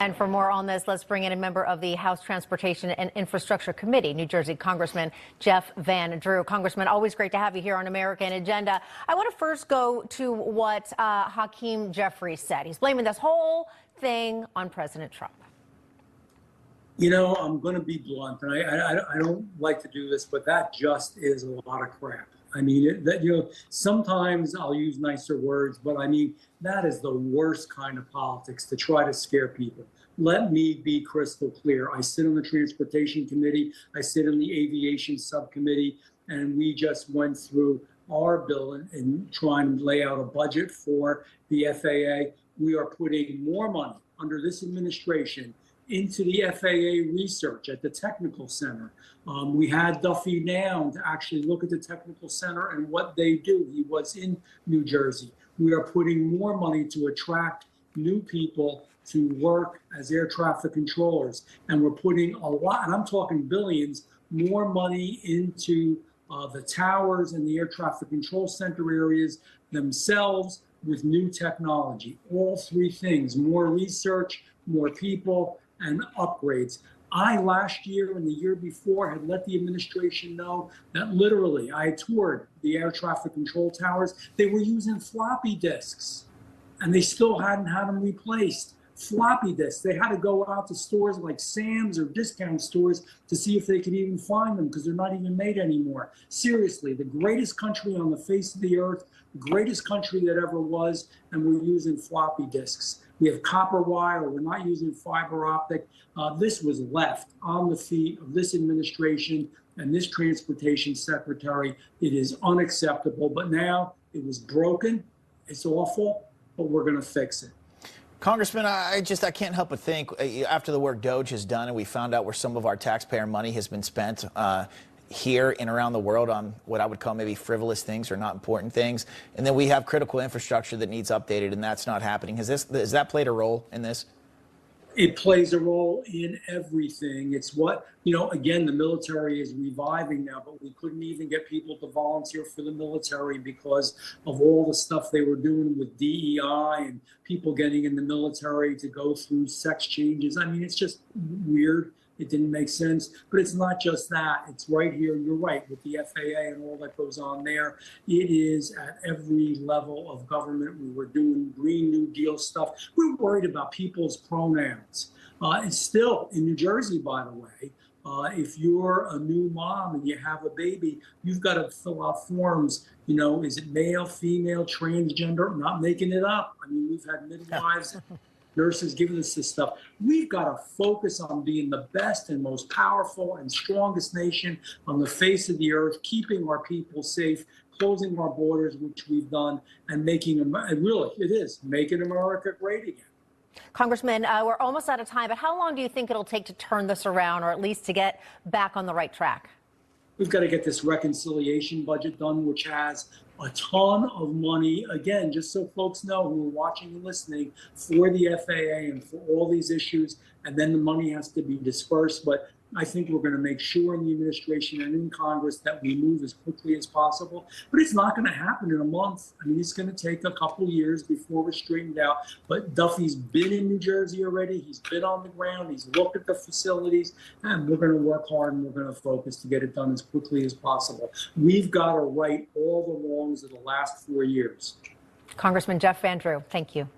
And for more on this, let's bring in a member of the House Transportation and Infrastructure Committee, New Jersey Congressman Jeff Van Drew. Congressman, always great to have you here on American Agenda. I want to first go to what Hakeem Jeffries said. He's blaming this whole thing on President Trump. You know, I'm going to be blunt, and I don't like to do this, but that just is a lot of crap. I mean, sometimes I'll use nicer words, but I mean, that is the worst kind of politics to try to scare people. Let me be crystal clear. I sit on the Transportation Committee. I sit on the Aviation Subcommittee, and we just went through our bill and trying to lay out a budget for the FAA. We are putting more money under this administration into the FAA research at the Technical Center. We had Duffy down to actually look at the Technical Center and what they do. He was in New Jersey. We are putting more money to attract new people to work as air traffic controllers. And we're putting a lot, and I'm talking billions, more money into the towers and the air traffic control center areas themselves with new technology. All three things: more research, more people, and upgrades. I, last year and the year before, had let the administration know that literally I toured the air traffic control towers. They were using floppy disks, and they still hadn't had them replaced. Floppy disks. They had to go out to stores like Sam's or discount stores to see if they could even find them, because they're not even made anymore. Seriously, the greatest country on the face of the earth, the greatest country that ever was, and we're using floppy disks. We have copper wire. We're not using fiber optic. This was left on the feet of this administration and this transportation secretary. It is unacceptable. But now it was broken. It's awful, but we're going to fix it. Congressman, I can't help but think, after the work DOGE has done and we found out where some of our taxpayer money has been spent here and around the world on what I would call maybe frivolous things or not important things, and then we have critical infrastructure that needs updated, and that's not happening. Has that played a role in this? It plays a role in everything. It's what, again, the military is reviving now, but we couldn't even get people to volunteer for the military because of all the stuff they were doing with DEI and people getting in the military to go through sex changes. I mean, it's just weird. It didn't make sense. But it's not just that. It's right here. You're right, with the FAA and all that goes on there. It is at every level of government. We were doing Green New Deal stuff. We're worried about people's pronouns. It's still in New Jersey, by the way. If you're a new mom and you have a baby, you've got to fill out forms. Is it male, female, transgender? I'm not making it up. I mean, we've had midwives. Nurses giving us this stuff. We've got to focus on being the best and most powerful and strongest nation on the face of the earth, keeping our people safe, closing our borders, which we've done, and making making America great again. Congressman, we're almost out of time, but how long do you think it'll take to turn this around, or at least to get back on the right track? We've got to get this reconciliation budget done, which has a ton of money, again, just so folks know who are watching and listening, for the FAA and for all these issues, and then the money has to be dispersed. But I think we're going to make sure in the administration and in Congress that we move as quickly as possible. But it's not going to happen in a month. I mean, it's going to take a couple of years before we're straightened out. But Duffy's been in New Jersey already. He's been on the ground. He's looked at the facilities. And we're going to work hard and we're going to focus to get it done as quickly as possible. We've got to right all the wrongs of the last 4 years. Congressman Jeff Van Drew, thank you.